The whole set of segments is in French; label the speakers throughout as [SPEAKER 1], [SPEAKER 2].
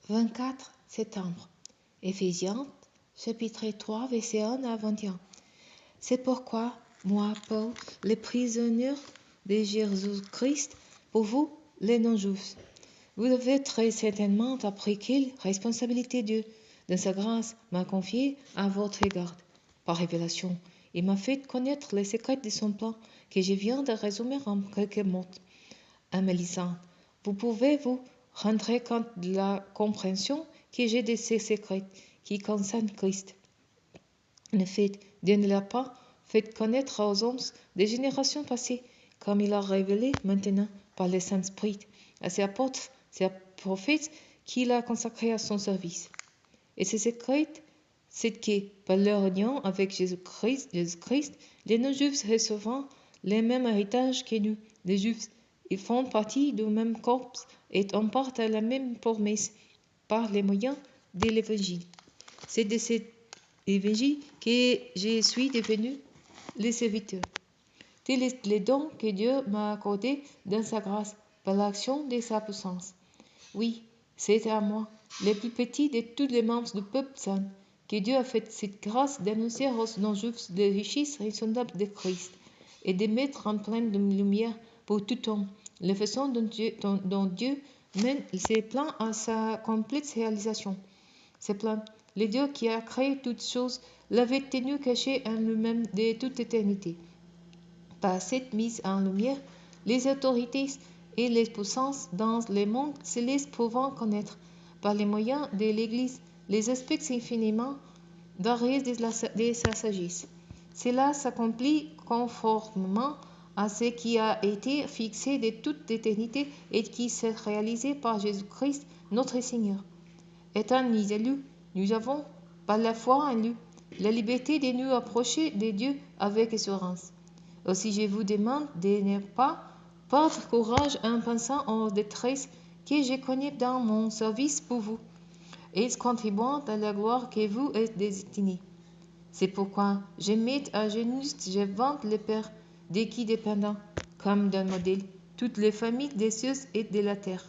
[SPEAKER 1] 24 septembre. Éphésiens, chapitre 3, versets 1 à 21. C'est pourquoi, moi, Paul, le prisonnier de Jésus-Christ, pour vous, les non-juifs, vous avez très certainement appris quelle responsabilité Dieu, dans sa grâce, m'a confiée à votre égard. Par révélation, il m'a fait connaître les secrets de son plan que je viens de résumer en quelques mots. Amélisant, vous pouvez vous rendre compte de la compréhension que j'ai de ces secrets qui concernent Christ. En effet, Dieu ne l'a pas fait connaître aux hommes des générations passées, comme il a révélé maintenant par le Saint-Esprit à ses apôtres, ses prophètes qu'il a consacrés à son service. Et ce secret, c'est que, par leur union avec Jésus-Christ, les non-juifs recevant le même héritage que nous, les juifs. Ils font partie du même corps et on porte la même promesse par les moyens de l'Évangile. C'est de cet Évangile que je suis devenu le serviteur. Tel est le don que Dieu m'a accordé dans sa grâce par l'action de sa puissance. Oui, c'est à moi, le plus petit de tous les membres du peuple saint, que Dieu a fait cette grâce d'annoncer aux non-juifs les richesses insondables de Christ et de mettre en pleine lumière pour tout homme la façon dont Dieu mène ses plans à sa complète réalisation. Ce plan, le Dieu qui a créé toutes choses, l'avait tenu caché en lui-même de toute éternité. Par cette mise en lumière, les autorités et les puissances dans le monde céleste pouvant connaître, par les moyens de l'Église, les aspects infiniment variés de sa sagesse. Cela s'accomplit conformément à ce qui a été fixé de toute éternité et qui s'est réalisé par Jésus-Christ, notre Seigneur. Étant nous élus, nous avons, par la foi en lui, la liberté de nous approcher de Dieu avec assurance. Aussi je vous demande de ne pas perdre courage en pensant aux détresses que je connais dans mon service pour vous, et contribuant à la gloire que vous êtes destinée. C'est pourquoi je mets à genoux devant le Père, de qui dépendant, comme d'un modèle, toutes les familles des cieux et de la terre.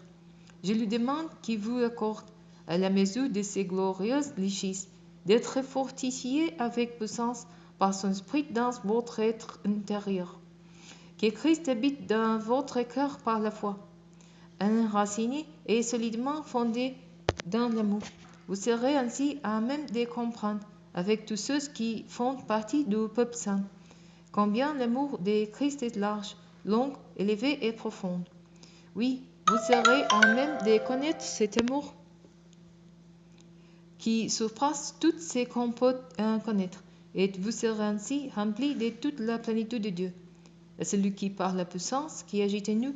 [SPEAKER 1] Je lui demande qu'il vous accorde, à la mesure de ses glorieuses richesses, d'être fortifié avec puissance par son esprit dans votre être intérieur. Que Christ habite dans votre cœur par la foi, enraciné et solidement fondé dans l'amour. Vous serez ainsi à même de comprendre, avec tous ceux qui font partie du peuple saint, combien l'amour de Christ est large, long, élevé et profond. Oui, vous serez à même de connaître cet amour qui surpasse toutes ce qu'on peut connaître, et vous serez ainsi remplis de toute la plénitude de Dieu. Et celui qui, par la puissance qui agite en nous,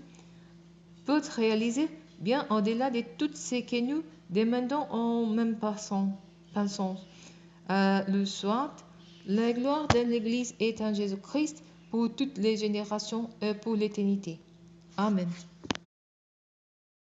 [SPEAKER 1] peut réaliser bien au-delà de tout ce que nous demandons en même pensant. Le soit la gloire de l'Église est en Jésus-Christ pour toutes les générations et pour l'éternité. Amen.